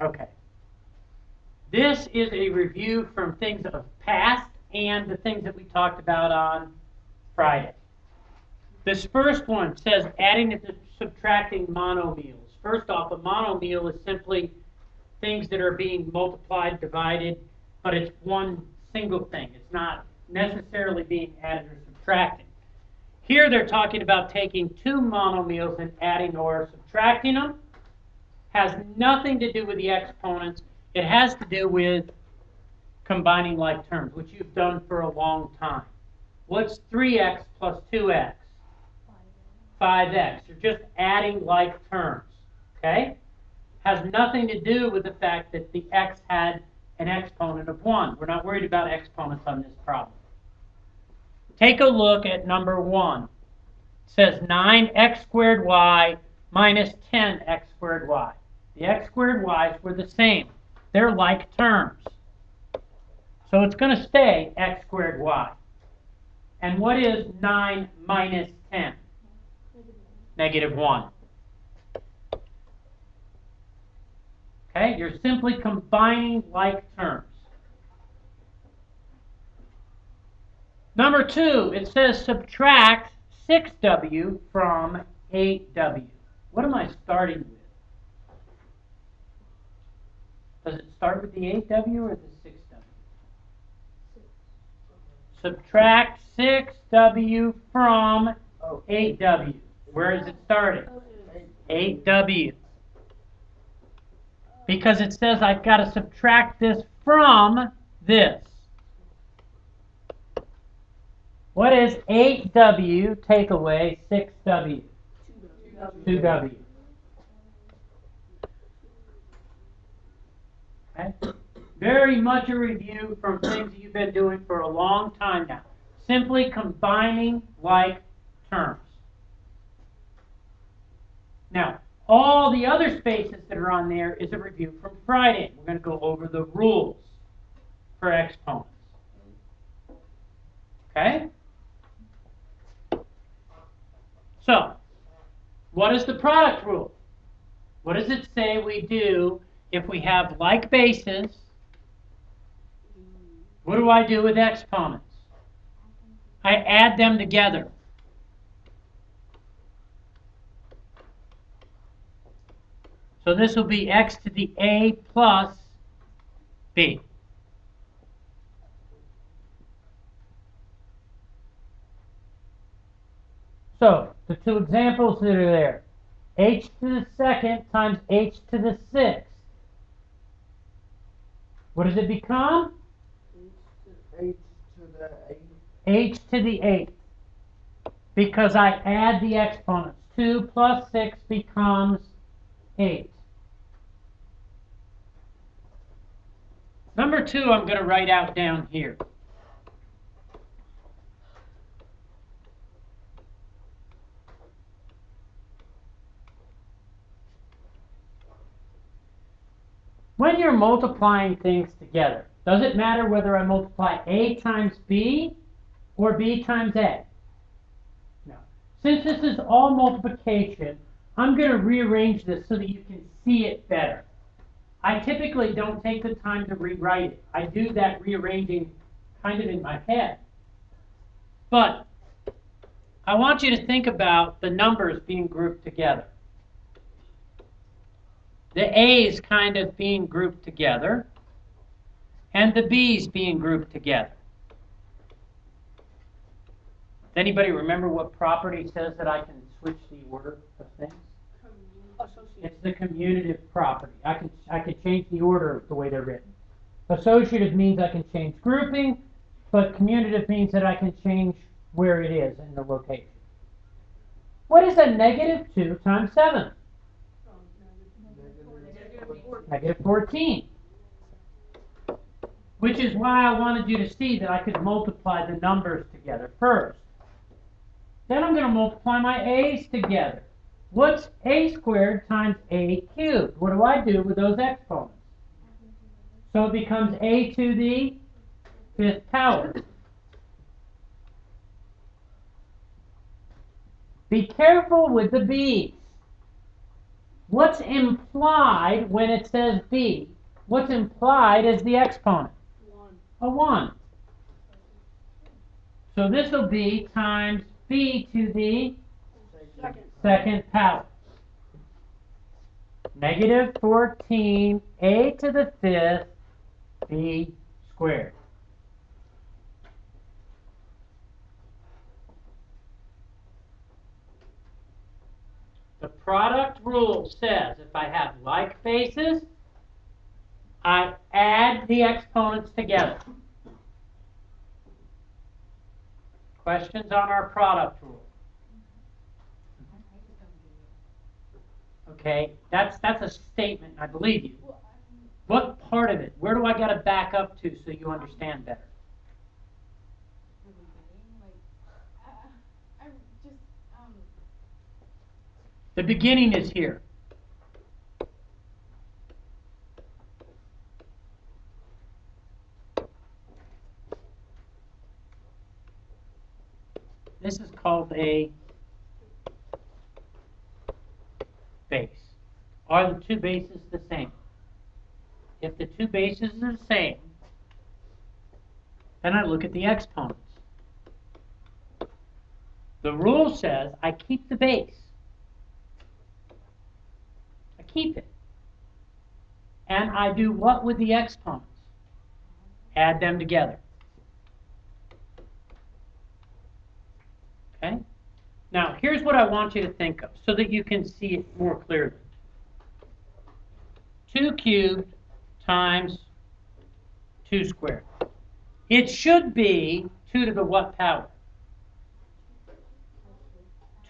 Okay. This is a review from things of past and the things that we talked about on Friday. This first one says adding and subtracting monomials. First off, a monomial is simply things that are being multiplied, divided, but it's one single thing. It's not necessarily being added or subtracted. Here they're talking about taking two monomials and adding or subtracting them. Has nothing to do with the exponents. It has to do with combining like terms, which you've done for a long time. What's 3x plus 2x? 5x. You're just adding like terms. Okay? Has nothing to do with the fact that the x had an exponent of 1. We're not worried about exponents on this problem. Take a look at number 1. It says 9x squared y minus 10x squared y. The x squared y's were the same. They're like terms. So it's going to stay x squared y. And what is 9 minus 10? Negative 1. Okay, you're simply combining like terms. Number 2, it says subtract 6w from 8w. What am I starting with? Does it start with the 8w or the 6w? Subtract 6w from 8w. Where is it starting? 8w. Because it says I've got to subtract this from this. What is 8w take away 6w? 2w. Okay? Very much a review from things that you've been doing for a long time now. Simply combining like terms. Now, all the other spaces that are on there is a review from Friday. We're going to go over the rules for exponents. Okay? So, what is the product rule? What does it say we do if we have like bases? What do I do with exponents? I add them together. So this will be x to the a plus b. So, the two examples that are there. H to the second times h to the sixth. What does it become? H to the 8. H to the 8th. Because I add the exponents. 2 plus 6 becomes 8. Number 2 I'm going to write out down here. When you're multiplying things together, does it matter whether I multiply A times B or B times A? No. Since this is all multiplication, I'm going to rearrange this so that you can see it better. I typically don't take the time to rewrite it. I do that rearranging kind of in my head. But I want you to think about the numbers being grouped together. The A's kind of being grouped together, and the B's being grouped together. Does anybody remember what property says that I can switch the order of things? It's the commutative property. I can change the order of the way they're written. Associative means I can change grouping, but commutative means that I can change where it is in the location. What is a negative 2 times 7? Negative 14. Which is why I wanted you to see that I could multiply the numbers together first. Then I'm going to multiply my a's together. What's a squared times a cubed? What do I do with those exponents? So it becomes a to the 5th power. Be careful with the b's. What's implied when it says b? What's implied is the exponent? 1. A 1. So this will be times b to the second power. Negative 14 a to the 5th b squared. The product rule says if I have like bases, I add the exponents together. Questions on our product rule? Okay, that's a statement, I believe you. What part of it? Where do I got to back up to so you understand better? The beginning is here. This is called a base. Are the two bases the same? If the two bases are the same, then I look at the exponents. The rule says I keep the base. I keep it. And I do what with the exponents? Add them together. Okay? Now, here's what I want you to think of so that you can see it more clearly. 2 cubed times 2 squared. It should be 2 to the what power?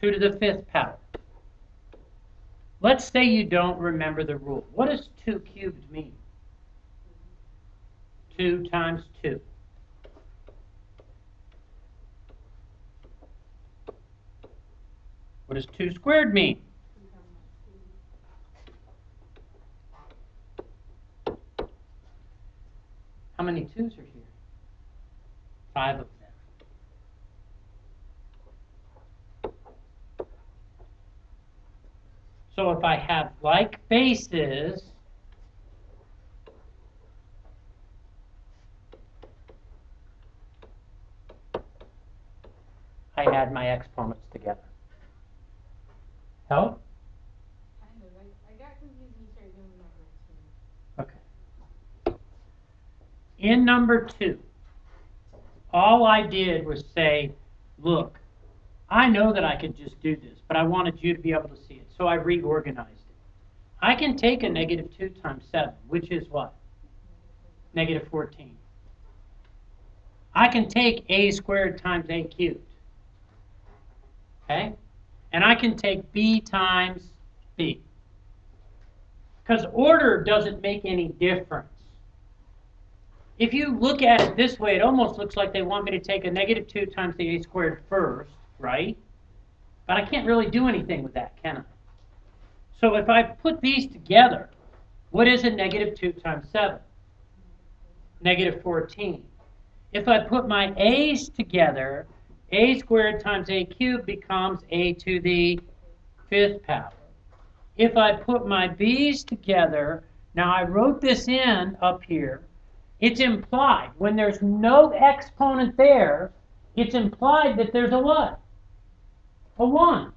2 to the 5th power. Let's say you don't remember the rule. What does 2 cubed mean? 2 times 2. What does 2 squared mean? How many 2's are here? 5 of them. So if I have like bases, I add my exponents together. Help? Kind of. I got confused when you started doing number 2. Okay. In number 2, all I did was say, look, I know that I could just do this, but I wanted you to be able to see it, so I reorganized it. I can take a negative 2 times 7, which is what? Negative 14. I can take a squared times a cubed. Okay? And I can take b times b. Because order doesn't make any difference. If you look at it this way, it almost looks like they want me to take a negative 2 times the a squared first, right? But I can't really do anything with that, can I? So if I put these together, what is a negative 2 times 7? Negative 14. If I put my a's together, a squared times a cubed becomes a to the 5th power. If I put my b's together, now I wrote this in up here, it's implied. When there's no exponent there, it's implied that there's a what? A 1.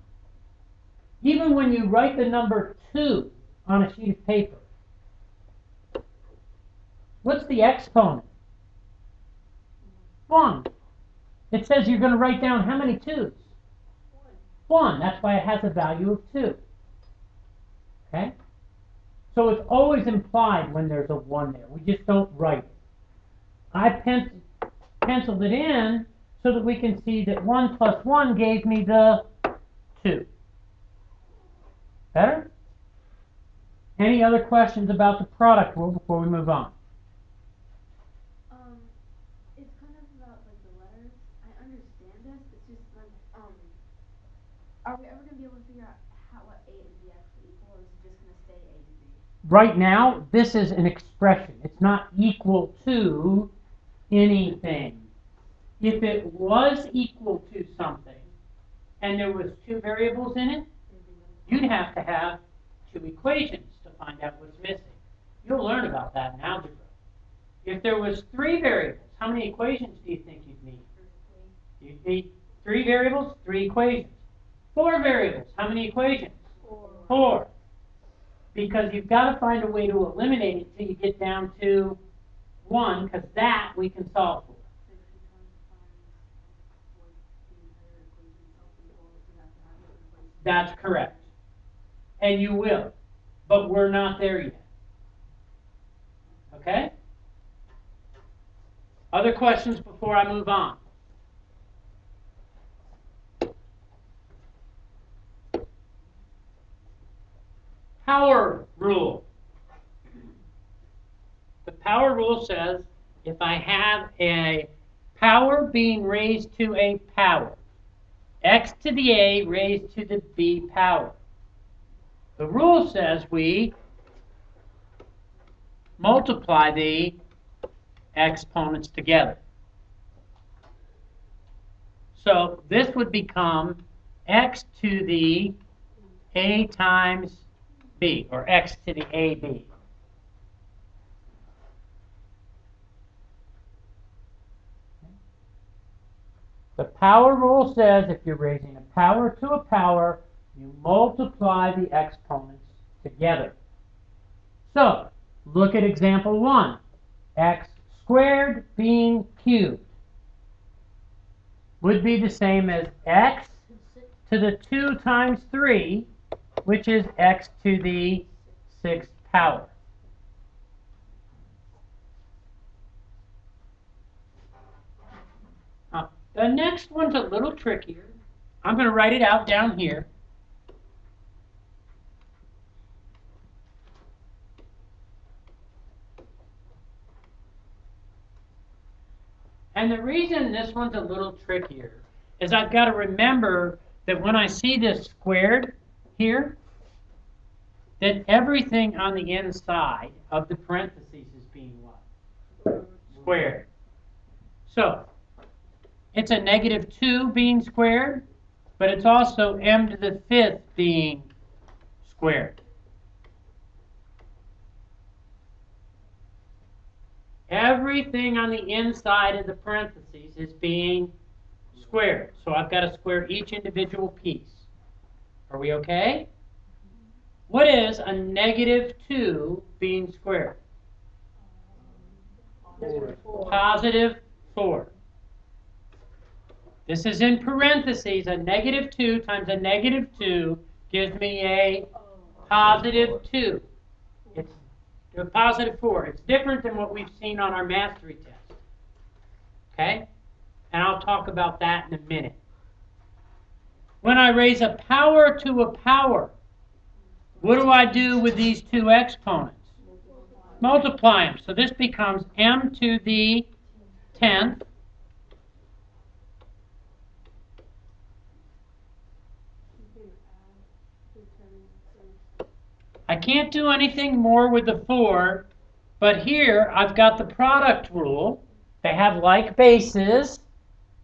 Even when you write the number 2 on a sheet of paper, what's the exponent? 1. It says you're going to write down how many 2's? 1. That's why it has a value of 2. Okay? So it's always implied when there's a 1 there. We just don't write it. I penciled it in so that we can see that 1 plus 1 gave me the 2. Better? Any other questions about the product rule before we move on? It's kind of about like the letters. I understand this. It's just like are we ever gonna be able to figure out what A and B actually equal, or is it just gonna stay A and B? Right now, this is an expression. It's not equal to anything. If it was equal to something, and there was 2 variables in it, you'd have to have two equations to find out what's missing. You'll learn about that in algebra. If there was three variables, how many equations do you think you'd need? You'd need three variables, three equations. Four variables, how many equations? Four. Because you've got to find a way to eliminate it till you get down to one, because that we can solve for. That's correct. And you will. But we're not there yet. Okay? Other questions before I move on? Power rule. The power rule says if I have a power being raised to a power, x to the a raised to the b power. The rule says we multiply the exponents together. So this would become x to the a times b, or x to the ab. The power rule says if you're raising a power to a power, you multiply the exponents together. So, look at example 1. X squared being cubed would be the same as x to the 2 times 3, which is x to the 6th power. Now, the next one's a little trickier. I'm going to write it out down here. And the reason this one's a little trickier is I've got to remember that when I see this squared here, that everything on the inside of the parentheses is being what? Squared. So, it's a -2 being squared, but it's also m to the 5th being squared. Everything on the inside of the parentheses is being squared. So I've got to square each individual piece. Are we okay? What is a -2 being squared? +4. This is in parentheses. A -2 times a -2 gives me a +2. It's a +4. It's different than what we've seen on our mastery test. Okay? And I'll talk about that in a minute. When I raise a power to a power, what do I do with these two exponents? Multiply them. So this becomes m to the 10th I can't do anything more with the 4, but here I've got the product rule. They have like bases.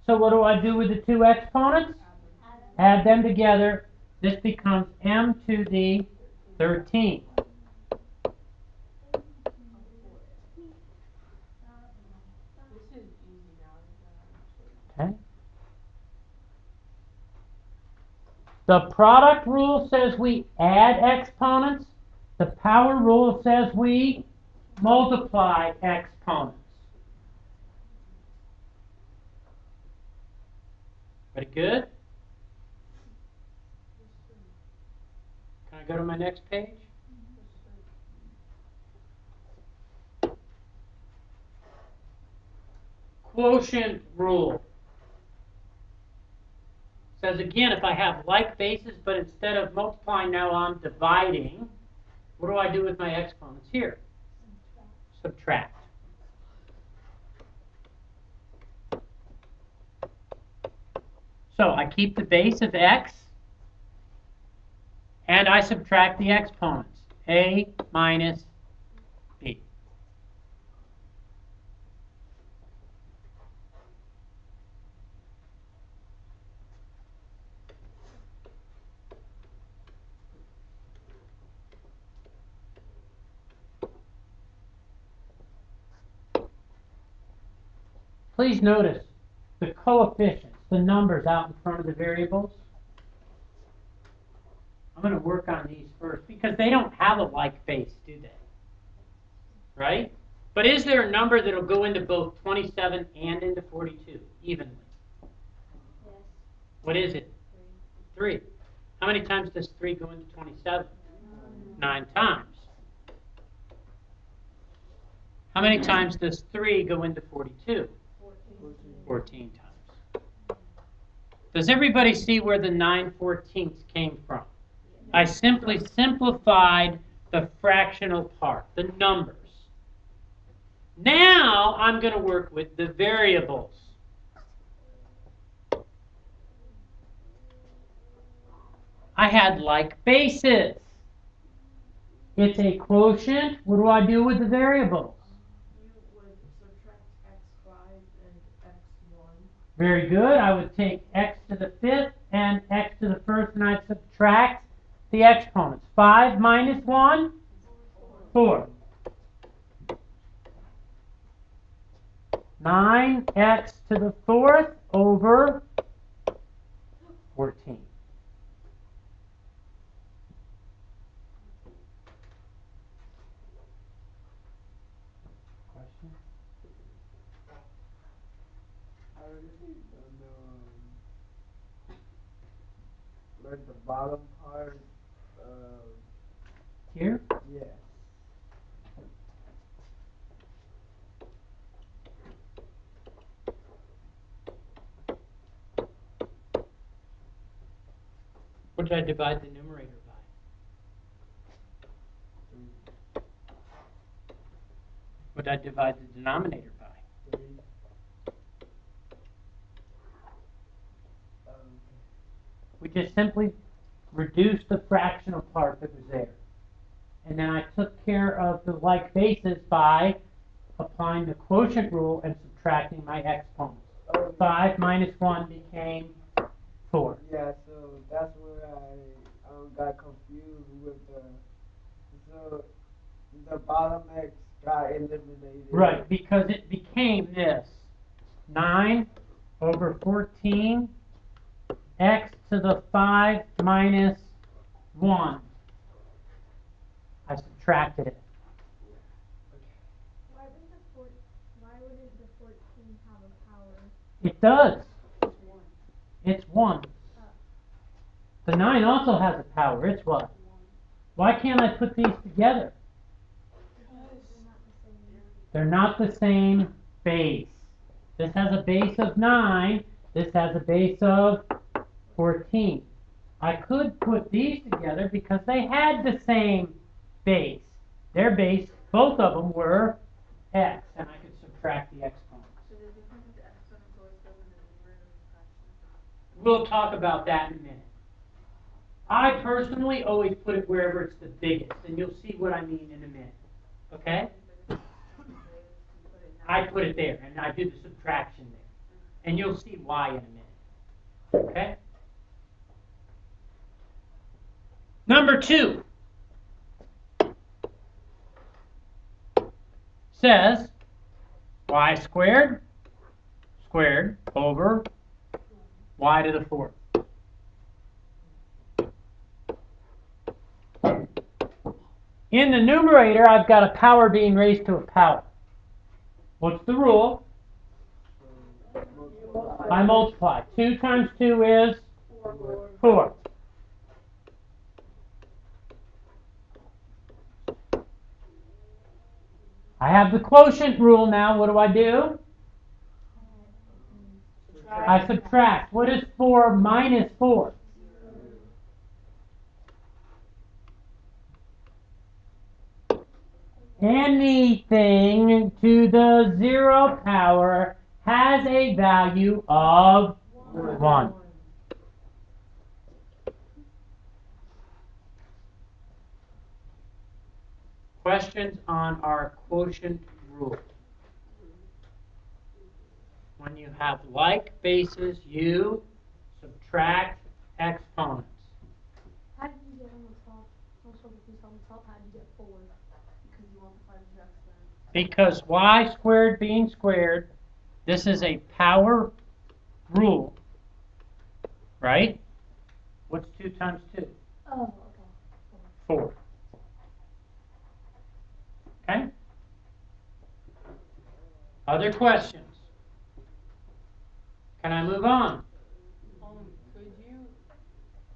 So what do I do with the two exponents? Add them together. This becomes m to the 13th. Okay. The product rule says we add exponents. The power rule says we multiply exponents. Pretty good? Can I go to my next page? Quotient rule. Says again, if I have like bases, but instead of multiplying now I'm dividing, what do I do with my exponents here? Subtract. So I keep the base of x, and I subtract the exponents, a minus b. Please notice the coefficients, the numbers out in front of the variables. I'm going to work on these first because they don't have a like base, do they? Right? But is there a number that will go into both 27 and into 42 evenly? Yes. What is it? 3. How many times does 3 go into 27? 9 times. How many times does 3 go into 42? 14 times. Does everybody see where the 9/14 came from? I simply simplified the fractional part, the numbers. Now I'm going to work with the variables. I had like bases. It's a quotient. What do I do with the variables? You would subtract x5 and x1. Very good. I would take x to the 5th and x to the 1st, and I'd subtract the exponents. 5 minus 1? 4. 9x to the 4th over 14. Question? I already like the bottom part. Here? Yeah. What did I divide the numerator by? 3. What did I divide the denominator by? 3. We just simply reduced the fractional part that was there. And then I took care of the like bases by applying the quotient rule and subtracting my exponents. 5 minus 1 became 4. Yeah, so that's where I got confused with so the bottom x got eliminated. Right, because it became this. 9 over 14, x to the 5 minus 1. I subtracted it. Why wouldn't the 14 have a power? It does. It's 1. The 9 also has a power. It's what? Why can't I put these together? They're not the same base. This has a base of 9. This has a base of 14. I could put these together because they had the same base. Their base, both of them were x, and I could subtract the exponents. So the difference with the exponents always goes in the numerator of the fraction? We'll talk about that in a minute. I personally always put it wherever it's the biggest, and you'll see what I mean in a minute. Okay? I put it there, and I do the subtraction there. And you'll see why in a minute. Okay? Number 2 says y squared over y to the 4th. In the numerator, I've got a power being raised to a power. What's the rule? I multiply. 2 times 2 is 4. I have the quotient rule now. What do? I subtract. What is 4 minus 4? Anything to the 0 power has a value of 1. Questions on our quotient rule? When you have like bases, you subtract exponents. How did you get on the top? Also, if you on the top, how did you get 4? Because you multiplied your exponent. Because y squared being squared This is a power rule, right? What's 2 times 2? Oh, okay. 4. Okay? Other questions? Can I move on? Could you,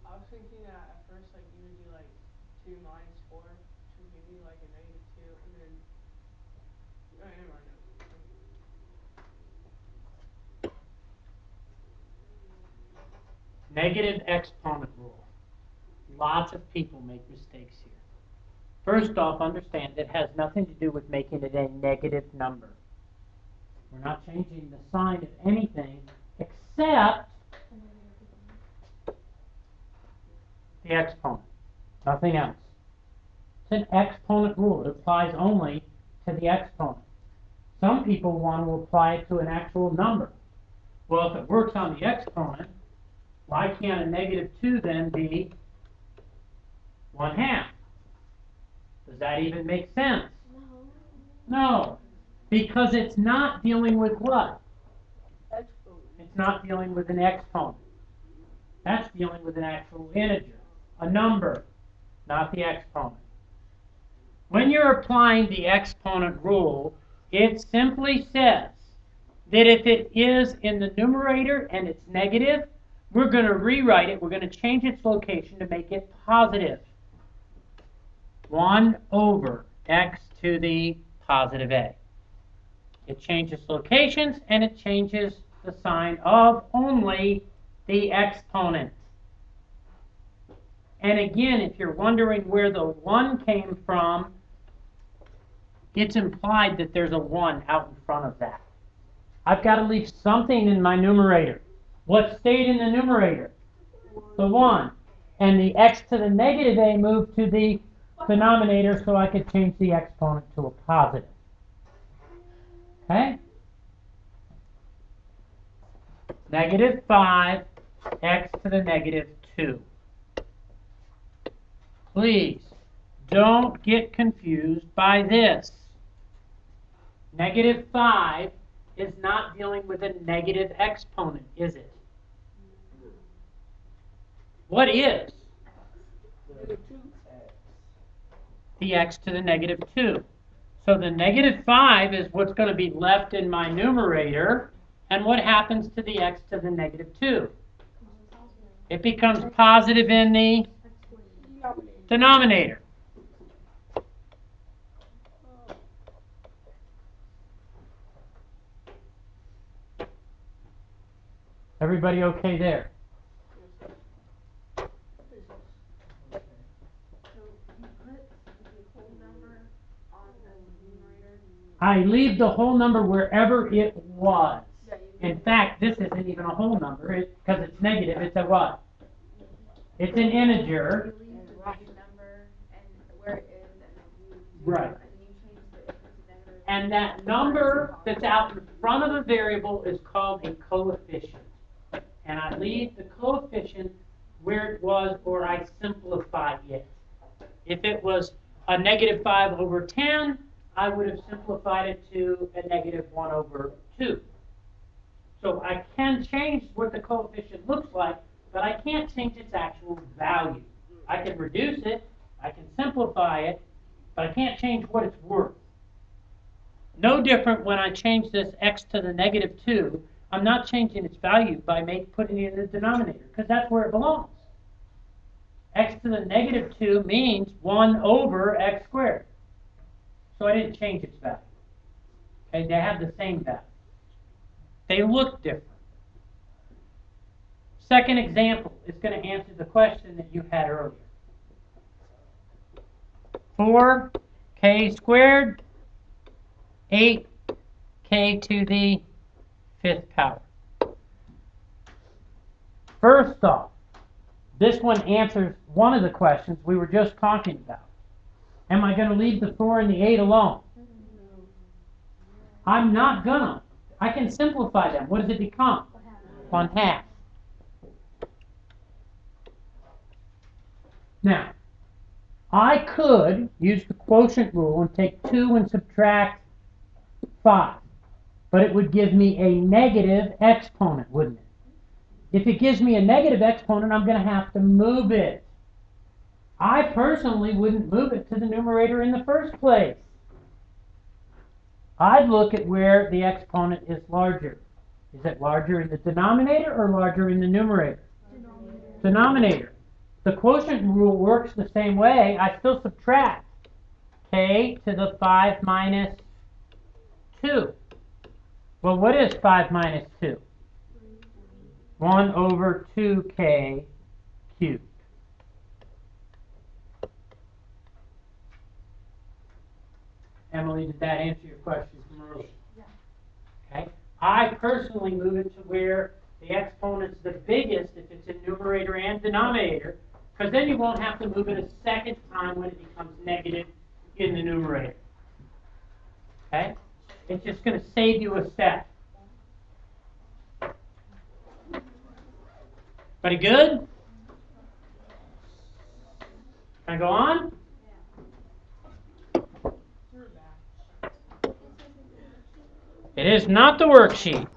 I was thinking that at first, like, you would do, like, 2 minus 4 to give you, like, a negative 2, and then, oh, never mind, no. Negative exponent rule. Lots of people make mistakes here. First off, understand it has nothing to do with making it a negative number. We're not changing the sign of anything except the exponent. Nothing else. It's an exponent rule. It applies only to the exponent. Some people want to apply it to an actual number. Well, if it works on the exponent, why can't a negative 2 then be 1/2? Does that even make sense? No. Because it's not dealing with what? It's not dealing with an exponent. That's dealing with an actual integer, a number, not the exponent. When you're applying the exponent rule, it simply says that if it is in the numerator and it's negative, we're going to rewrite it. We're going to change its location to make it positive. 1 over x to the positive a. It changes locations and it changes the sign of only the exponent. And again, if you're wondering where the 1 came from, it's implied that there's a 1 out in front of that. I've got to leave something in my numerator. What stayed in the numerator? The 1. And the x to the negative a moved to the denominator so I could change the exponent to a positive. Okay? Negative 5, x to the negative 2. Please, don't get confused by this. Negative 5 is not dealing with a negative exponent, is it? What is? The x to the negative 2. So the negative 5 is what's going to be left in my numerator. And what happens to the x to the negative 2? It becomes positive in the denominator. Everybody okay there? So you put the whole number on the numerator? I leave the whole number wherever it was. In fact, this isn't even a whole number because it's negative. It's a what? It's an integer. You leave the big number and where it is, and then you Right. and then you change the input to negative. And that number that's out in front of a variable is called a coefficient. And I leave the coefficient where it was, or I simplify it. If it was a negative 5 over 10, I would have simplified it to a negative 1 over 2. So I can change what the coefficient looks like, but I can't change its actual value. I can reduce it, I can simplify it, but I can't change what it's worth. No different when I change this x to the negative 2. I'm not changing its value by putting it in the denominator, because that's where it belongs. X to the negative 2 means 1 over x squared. So I didn't change its value. Okay, they have the same value. They look different. Second example is going to answer the question that you had earlier. 4k squared, 8k to the 5th power. First off, this one answers one of the questions we were just talking about. Am I going to leave the 4 and the 8 alone? I'm not gonna. I can simplify them. What does it become? 1/2. Now, I could use the quotient rule and take 2 and subtract 5. but it would give me a negative exponent, wouldn't it? If it gives me a negative exponent, I'm going to have to move it. I personally wouldn't move it to the numerator in the first place. I'd look at where the exponent is larger. Is it larger in the denominator or larger in the numerator? Denominator. The quotient rule works the same way. I still subtract k to the 5 minus 2. Well, what is 5 minus 2? 1 over 2k cubed. Emily, did that answer your question from earlier? Yeah. Okay. I personally move it to where the exponent's the biggest if it's in numerator and denominator, because then you won't have to move it a second time when it becomes negative in the numerator. Okay? It's just going to save you a step. Pretty good? Can I go on? We're back. It is not the worksheet.